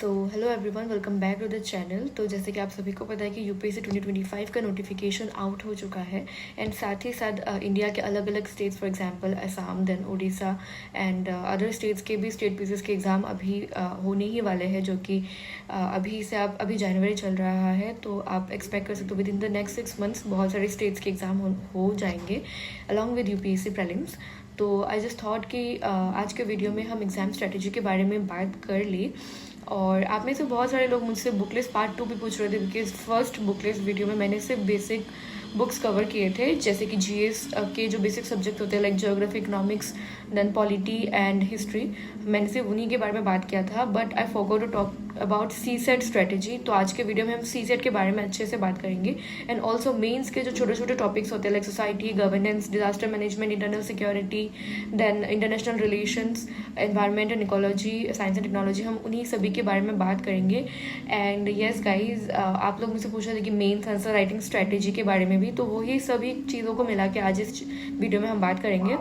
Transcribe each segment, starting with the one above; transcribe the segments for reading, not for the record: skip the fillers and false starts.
Hello everyone, welcome back to the channel. तो जैसे कि आप सभी को पता है कि यूपीएससी 2025 का नोटिफिकेशन आउट हो चुका है एंड साथ ही साथ इंडिया के अलग अलग states, for example Assam, then Orissa and other states के भी स्टेट पीसीएस के एग्ज़ाम अभी होने ही वाले हैं, जो कि अभी से आप अभी जनवरी चल रहा है, तो आप एक्सपेक्ट कर सकते हो with in the next 6 months बहुत सारे स्टेट्स के एग्ज़ाम हो जाएंगे अलॉन्ग विद यूपीएससी प्रीलिम्स। तो आई जस्ट थॉट कि आज के वीडियो में हम एग्ज़ाम स्ट्रेटजी के बारे में बात कर ली। और आप में से बहुत सारे लोग मुझसे बुकलेस पार्ट 2 भी पूछ रहे थे, बिकॉज फर्स्ट बुकलेस वीडियो में मैंने सिर्फ बेसिक बुक्स कवर किए थे, जैसे कि जीएस के जो बेसिक सब्जेक्ट होते हैं like geography, economics, then polity and history, मैंने सिर्फ उन्हीं के बारे में बात किया था। But I forgot to talk about CSAT strategy. तो आज के वीडियो में हम सी सेट के बारे में अच्छे से बात करेंगे एंड ऑल्सो मेन्स के जो छोटे छोटे टॉपिक्स होते हैं like society, governance, disaster management, internal security, then international relations, environment and ecology, science and technology, हम उन्हीं सभी के बारे में बात करेंगे। एंड येस गाइज, आप लोग मुझसे पूछ रहे थे कि मेन्स आंसर राइटिंग स्ट्रेटेजी के बारे में भी, तो वही सभी चीज़ों को मिला के आज इस वीडियो में हम बात करेंगे।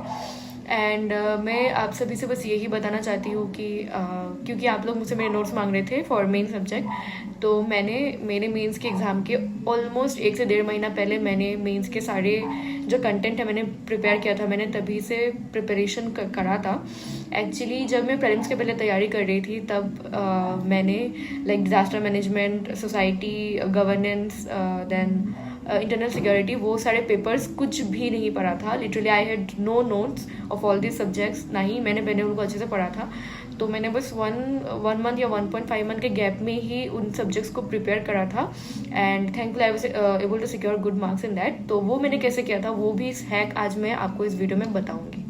एंड मैं आप सभी से बस यही बताना चाहती हूँ कि क्योंकि आप लोग मुझसे मेरे नोट्स मांग रहे थे फॉर मेन सब्जेक्ट, तो मैंने मेरे मेंस के एग्ज़ाम के ऑलमोस्ट 1 से 1.5 महीना पहले मैंने मेंस के सारे जो कंटेंट है मैंने प्रिपेयर किया था। मैंने तभी से प्रिपरेशन करा था। एक्चुअली जब मैं प्रीलिम्स के पहले तैयारी कर रही थी तब मैंने like disaster management, society, governance, then internal security, वो सारे पेपर्स कुछ भी नहीं पढ़ा था। Literally I had no notes of all this subjects, ना ही मैंने पहले उनको अच्छे से पढ़ा था। तो मैंने बस वन मंथ या 1.5 मंथ के गैप में ही उन सब्जेक्ट्स को प्रिपेयर करा था and thankful I was able to secure good marks in that. तो वो मैंने कैसे किया था वो भी इस हैक आज मैं आपको इस वीडियो में बताऊंगी।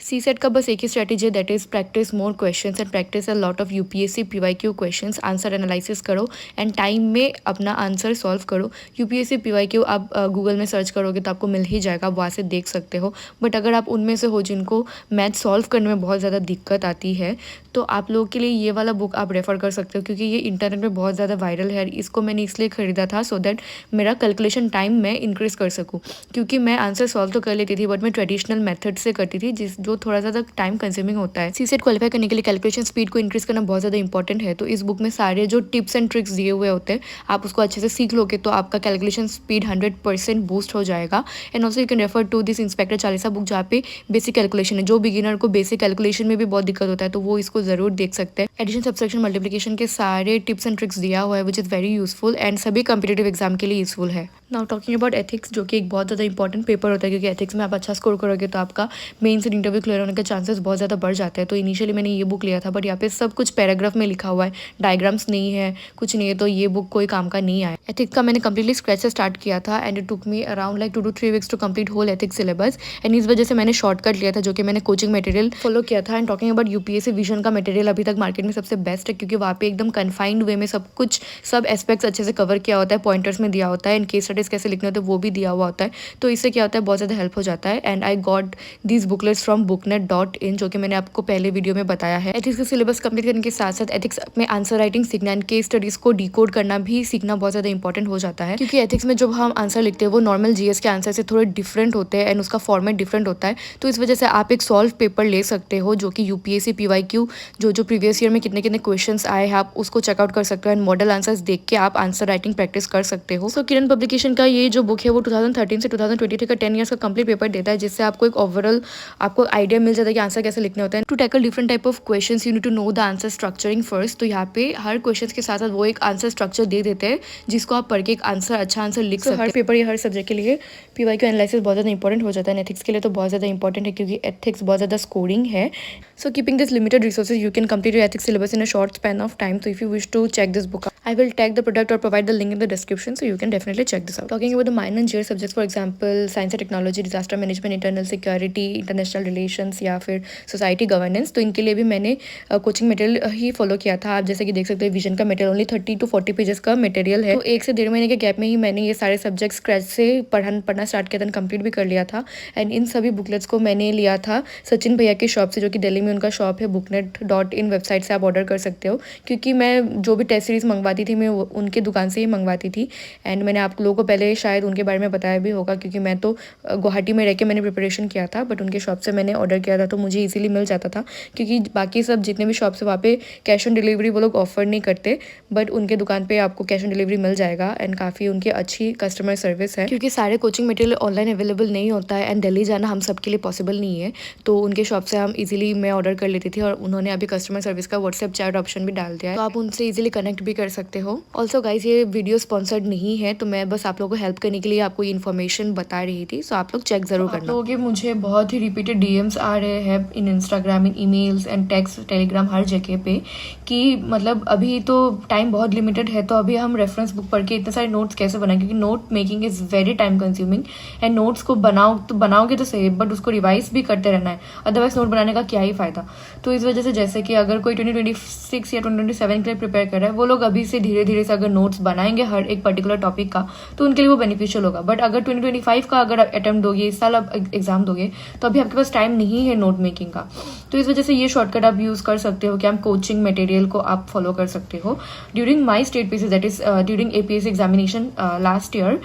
सी सेट का बस एक ही स्ट्रेटेजी है, that is practice more questions and practice a lot of UPSC PYQ questions, answer analysis करो एंड टाइम में अपना आंसर सॉल्व करो। यूपीएससी पीवाईक्यू आप गूगल में सर्च करोगे तो आपको मिल ही जाएगा, आप वहाँ से देख सकते हो। बट अगर आप उनमें से हो जिनको मैथ सॉल्व करने में बहुत ज़्यादा दिक्कत आती है, तो आप लोगों के लिए ये वाला बुक आप रेफ़र कर सकते हो, क्योंकि ये इंटरनेट में बहुत ज़्यादा वायरल है। इसको मैंने इसलिए ख़रीदा था सो दैट मेरा कैलकुलेशन टाइम मैं इंक्रीज़ कर सकूँ, क्योंकि मैं आंसर सॉल्व तो कर लेती थी बट मैं ट्रेडिशनल मेथड से करती थी, जो थोड़ा ज़्यादा टाइम कंज्यूमिंग होता है। सी सेट क्वालिफाई करने के लिए कैलकुलेशन स्पीड को इंक्रीज करना बहुत ज़्यादा इंपॉर्टेंट है। तो इस बुक में सारे जो टिप्स एंड ट्रिक्स दिए हुए होते हैं, आप उसको अच्छे से सीख लोगे तो आपका कैलकुलेशन स्पीड 100% बूस्ट हो जाएगा। And also you can refer to this inspector Chalisa book, जहाँ पे बेसिक कैलकुलेशन है। जो बिगिनर को बेसिक कैलकुलेशन में भी बहुत दिक्कत होता है तो वो इसको ज़रूर देख सकते हैं। एडिशन, सब्सट्रैक्शन, मल्टीप्लिकेशन के सारे टिप्स एंड ट्रिक्स दिया हुआ है, which is very useful and सभी कॉम्पिटेटिव एग्जाम के लिए यूजफुल है। नाउ टॉकिंग अबाउट एथिक्स, जो कि एक बहुत ज़्यादा इंपॉर्टेंट पेपर होता है, क्योंकि एथिक्स में आप अच्छा स्कोर करोगे तो आपका मेंस एंड इंटरव्यू क्लियर होने के चांसेस बहुत ज़्यादा बढ़ जाते हैं। तो इनिशियली मैंने ये बुक लिया था, बट यहाँ पे सब कुछ पैराग्राफ में लिखा हुआ है, डायग्राम्स नहीं है, कुछ नहीं है, तो ये बुक कोई काम का नहीं आया। एथिक्स का मैंने कंप्लीटली स्क्रैच से स्टार्ट किया था and it took me around like 2 to 3 weeks to complete whole ethics syllabus. And इस वजह से मैंने शॉर्टकट लिया था, जो कि मैंने कोचिंग मटेरियल फॉलो किया था। And talking about UPSC vision का मटेरियल अभी तक मार्केट में सबसे बेस्ट है, क्योंकि वहाँ पे एकदम कन्फाइंड वे में सब कुछ, सब एस्पेक्ट्स अच्छे से कवर किया होता है, पॉइंटर्स में दिया होता है, एंड केस स्टडीज कैसे लिखने होते हैं वो भी दिया हुआ होता है। तो इससे क्या होता है, बहुत ज़्यादा हेल्प हो जाता है। And I got this booklets from booknet.in, जो कि मैंने आपको पहले वीडियो में बताया है। एथिक्स का सिलेबस कंप्लीट करने के साथ साथ एथिक्स में आंसर राइटिंग सीखना एंड केस स्टडीज को डिकोड करना भी सीखना बहुत ज़्यादा इंपॉर्टेंट हो जाता है, क्योंकि एथिक्स में जब हम आंसर लिखते हैं वो नॉर्मल जीएस के आंसर से थोड़े डिफरेंट होते हैं एंड उसका फॉर्मेट डिफरेंट होता है। तो इस वजह से आप एक सॉल्व पेपर ले सकते हो, जो कि यूपीएससी पीवाईक्यू जो प्रीवियस ईयर में कितने कितने क्वेश्चंस आए हैं आप उसको चेकआउट कर सकते हो एंड मॉडल आंसर्स देख के आप आंसर राइटिंग प्रैक्टिस कर सकते हो। सो किरण पब्लिकेशन का ये जो बुक है वो 2013 से 2023 का 10 ईयर्स का कंप्लीट पेपर देता है, जिससे आपको एक ओवरऑल आपको आइडिया मिल जाता है कि आंसर कैसे लिखने होते हैं। To tackle different type of questions you need to know the answer structuring first. तो यहाँ पे हर क्वेश्चन के साथ साथ वो एक आंसर स्ट्रक्चर दे देते हैं, जिसको आप पढ़ के एक आंसर, अच्छा आंसर लिख सकते हैं। हर पेपर या हर सब्जेक्ट के लिए पीवाईक्यू एनालिसिस बहुत ज़्यादा इंपॉर्टेंट हो जाता है। एथिक्स के लिए तो बहुत ज़्यादा इंपॉर्टेंट है, क्योंकि एथिक्स बहुत ज़्यादा स्कोरिंग है। So keeping this limited resources you can complete your ethics syllabus in a short span of time. So if you wish to check this book out, I will tag the product or provide the link in the description, so you can definitely check this out. Talking about the minor and GR subjects, for example science and technology, disaster management, internal security, international relations या फिर society governance, तो इनके लिए भी मैंने coaching material ही follow किया था। आप जैसे कि देख सकते हैं विजन का मटेरियल ओनली 30 to 40 पेजेस का मटेरियल है। तो 1 से 1.5 महीने के गैप में ही मैंने ये सारे सब्जेक्ट स्क्रैच से पढ़ना स्टार्ट किया था, कंप्लीट भी कर लिया था। एंड इन सभी बुकलेट्स को मैंने लिया था सचिन भैया की शॉप से, जो कि दिल्ली में उनका शॉप है, booknet.in वेबसाइट से आप ऑर्डर कर सकते हो। क्योंकि मैं जो भी टेस्ट सीरीज मंगवाती मंगवाती थी मैं उनके दुकान से ही मंगवाती थी। एंड मैंने आप लोगों को पहले शायद उनके बारे में बताया भी होगा, क्योंकि मैं तो गुवाहाटी में रह के मैंने प्रिपरेशन किया था, बट उनके शॉप से मैंने ऑर्डर किया था तो मुझे ईजिली मिल जाता था, क्योंकि बाकी सब जितने भी शॉप्स है वहाँ पे कैश ऑन डिलीवरी वो लोग ऑफर नहीं करते, बट उनके दुकान पे आपको कैश ऑन डिलीवरी मिल जाएगा। एंड काफ़ी उनकी अच्छी कस्टमर सर्विस है, क्योंकि सारे कोचिंग मटेरियल ऑनलाइन अवेलेबल नहीं होता है एंड दिल्ली जाना हम सबके लिए पॉसिबल नहीं है, तो उनके शॉप से हम इजीली मैं ऑर्डर कर लेती थी। और उन्होंने अभी कस्टमर सर्विस का व्हाट्सएप चैट ऑप्शन भी डाल दिया है, तो आप उनसे इजीली कनेक्ट भी कर सकते हो। ऑल्सो गाइज ये वीडियो स्पॉन्सर्ड नहीं है, तो मैं बस आप लोगों को हेल्प करने के लिए आपको इन्फॉर्मेशन बता रही थी, सो आप लोग चेक जरूर करना। लोगों के मुझे बहुत ही रिपीटेड डीएम्स आ रहे हैं in Instagram, in emails and text, Telegram, हर जगह पे, कि मतलब अभी तो टाइम बहुत लिमिटेड है, तो अभी हम रेफरेंस बुक पढ़ के इतने सारे नोट्स कैसे बनाएं, क्योंकि note making is very time consuming. And notes को बनाओगे तो सही, बट उसको रिवाइज भी करते रहना है, अदरवाइज नोट बनाने का क्या ही फायदा। तो इस वजह से जैसे कि अगर कोई 2026 या 2027 के लिए प्रिपेयर कर रहा है, वो लोग अभी से धीरे धीरे से अगर नोट्स बनाएंगे हर एक पर्टिकुलर टॉपिक का, तो उनके लिए वो बेनिफिशियल होगा। बट अगर 2025 का अगर अटेम्प्ट दोगे, इस साल आप एग्जाम दोगे, तो अभी आपके पास टाइम नहीं है नोट मेकिंग का। तो इस वजह से ये शॉर्टकट आप यूज कर सकते हो कि आप कोचिंग मटेरियल को आप फॉलो कर सकते हो। During my state PCS, that is during APSC examination last year,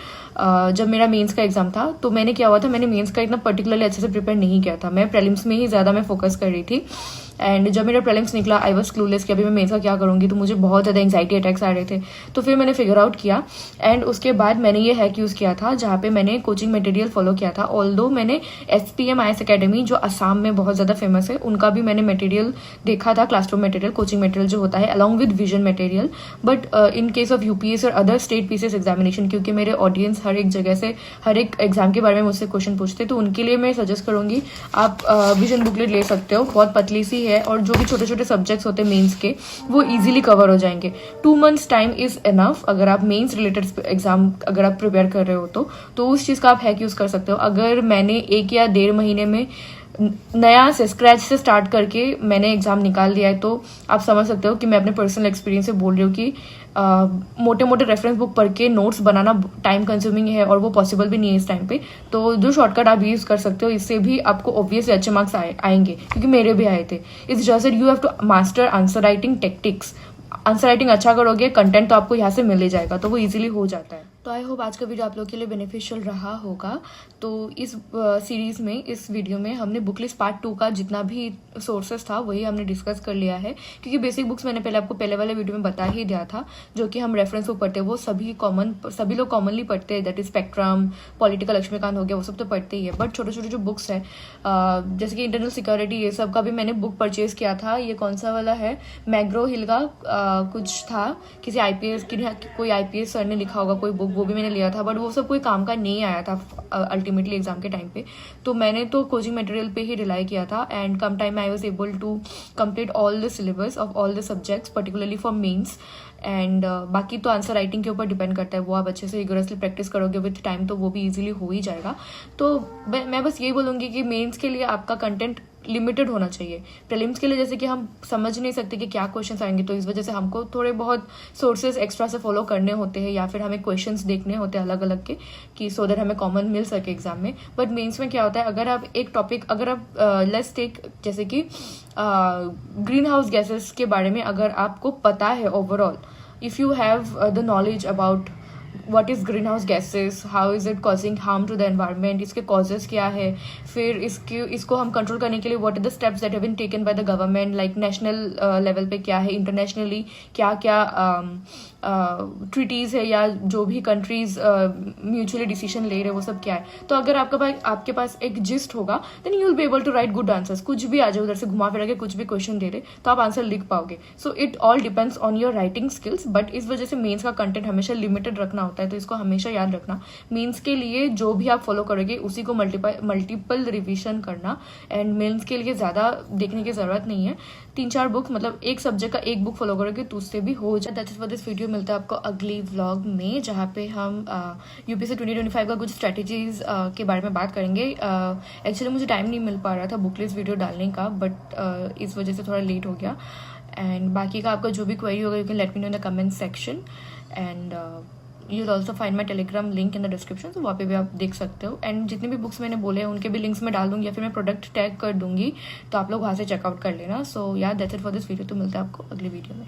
जब मेरा मेंस का एग्जाम था, तो मैंने क्या हुआ था, मैंने मेंस का इतना पर्टिकुलरली अच्छे से प्रिपेयर नहीं किया था, मैं प्रीलिम्स में ही ज्यादा मैं फोकस कर रही थी। एंड जब मेरा प्रीलिम्स निकला, आई वाज क्लूलेस कि अभी मैं मेंस का क्या करूंगी, तो मुझे बहुत ज़्यादा एंग्जाइटी अटैक्स आ रहे थे। तो फिर मैंने फिगर आउट किया, एंड उसके बाद मैंने ये हैक यूज़ किया था, जहाँ पे मैंने कोचिंग मटेरियल फॉलो किया था। ऑल्दो मैंने SPM IAS अकेडमी, जो असम में बहुत ज़्यादा फेमस है, उनका भी मैंने मटेरियल देखा था, क्लासरूम मटेरियल, कोचिंग मटेरियल जो होता है, along with vision material. But in case of UPS और अदर स्टेट पीसीएस एग्जामिनेशन, क्योंकि मेरे ऑडियंस हर एक जगह से हर एक एग्जाम के बारे में मुझसे क्वेश्चन पूछते, तो उनके लिए मैं सजेस्ट करूंगी आप विजन बुकलेट ले सकते हो, बहुत पतली सी है, और जो भी छोटे छोटे सब्जेक्ट्स होते हैं मेंस के, वो इजीली कवर हो जाएंगे। 2 months टाइम इज इनफ अगर आप मेंस रिलेटेड एग्जाम अगर आप प्रिपेयर कर रहे हो तो उस चीज का आप हैक यूज कर सकते हो। अगर मैंने 1 या 1.5 महीने में नया से स्क्रैच से स्टार्ट करके मैंने एग्जाम निकाल दिया है, तो आप समझ सकते हो कि मैं अपने पर्सनल एक्सपीरियंस से बोल रही हूँ कि मोटे मोटे रेफरेंस बुक पढ़ के नोट्स बनाना टाइम कंज्यूमिंग है, और वो पॉसिबल भी नहीं है इस टाइम पे। तो जो शॉर्टकट आप यूज कर सकते हो, इससे भी आपको ऑब्वियसली अच्छे मार्क्स आएंगे, क्योंकि मेरे भी आए थे। It's just that you have to master answer writing tactics. Answer writing अच्छा करोगे, कंटेंट तो आपको यहाँ से मिल ही जाएगा, तो वो इजीली हो जाता है। तो आई होप आज का वीडियो आप लोग के लिए बेनिफिशियल रहा होगा। तो इस सीरीज में, इस वीडियो में हमने बुक लिस्ट पार्ट 2 का जितना भी सोर्सेस था वही हमने डिस्कस कर लिया है, क्योंकि बेसिक बुक्स मैंने पहले आपको पहले वाले वीडियो में बता ही दिया था, जो कि हम रेफरेंस बुक पढ़ते हैं, वो सभी लोग कॉमनली पढ़ते हैं, that is spectrum, political Laxmikanth हो गया, वो सब तो पढ़ते ही है। बट छोटे छोटे जो बुक्स है, जैसे कि इंटरनल सिक्योरिटी, ये सब का भी मैंने बुक परचेज किया था। ये कौन सा वाला है, मैग्रो हिल का कुछ था, किसी आईपीएस की, कोई आईपीएस सर ने लिखा होगा कोई बुक, वो भी मैंने लिया था, बट वो सब कोई काम का नहीं आया था अल्टीमेटली एग्जाम के टाइम पे। तो मैंने तो कोचिंग मटेरियल पे ही रिलाई किया था, एंड कम time I was able to complete all the syllabus of all the subjects, particularly for mains. And बाकी तो आंसर राइटिंग के ऊपर डिपेंड करता है, वो आप अच्छे से रिगोरसली प्रैक्टिस करोगे विथ टाइम, तो वो भी इजीली हो ही जाएगा। तो मैं बस यही बोलूँगी कि मेंस के लिए आपका कंटेंट लिमिटेड होना चाहिए। प्रीलिम्स के लिए जैसे कि हम समझ नहीं सकते कि क्या क्वेश्चंस आएंगे, तो इस वजह से हमको थोड़े बहुत सोर्सेज एक्स्ट्रा से फॉलो करने होते हैं, या फिर हमें क्वेश्चंस देखने होते हैं अलग अलग के, कि सो दैट हमें कॉमन मिल सके एग्जाम में। बट मेंस में क्या होता है, अगर आप एक टॉपिक, अगर आप लेट्स टेक जैसे कि ग्रीन हाउस गैसेस के बारे में अगर आपको पता है overall, if you have the knowledge about what is greenhouse gases, how is it causing harm to the environment, इसके causes क्या है, फिर इसको हम कंट्रोल करने के लिए what are the steps that have been taken by the government, like national level पे क्या है, internationally क्या क्या ट्रीटीज है, या जो भी कंट्रीज म्यूचुअली डिसीजन ले रहे हैं, वो सब क्या है। तो अगर आपके पास एक जिस्ट होगा, then you will be able to write good answers. कुछ भी आ जाए उधर से घुमा फिरा के, कुछ भी क्वेश्चन दे रहे तो आप आंसर लिख पाओगे। So it all depends on your writing skills. But इस वजह से मेंस का कंटेंट हमेशा लिमिटेड रखना होता है, तो इसको हमेशा याद रखना। मेंस के लिए जो भी आप फॉलो करोगे उसी को मल्टीपल रिविजन करना, एंड मेंस के लिए ज्यादा देखने की जरूरत नहीं है। 3-4 बुक, मतलब एक सब्जेक्ट का एक बुक फॉलो करोगे तो उससे भी हो जाए। That's it for this video. मिलता है आपको अगली व्लॉग में, जहाँ पे हम यूपीएससी 2025 का कुछ स्ट्रेटेजीज के बारे में बात करेंगे। एक्चुअली मुझे टाइम नहीं मिल पा रहा था बुक लिस्ट वीडियो डालने का, बट इस वजह से थोड़ा लेट हो गया। एंड बाकी का आपका जो भी क्वेरी होगा, you can let me know in the comment section, and you will also find my Telegram link in the description, तो वहाँ पे भी आप देख सकते हो। एंड जितने भी बुक्स मैंने बोले हैं उनके भी लिंक्स मैं डाल दूंगी, या फिर मैं प्रोडक्ट टैग कर दूंगी, तो आप लोग वहाँ से चेकआउट कर लेना। सो या that's it for this video. तो मिलता है आपको अगली वीडियो में।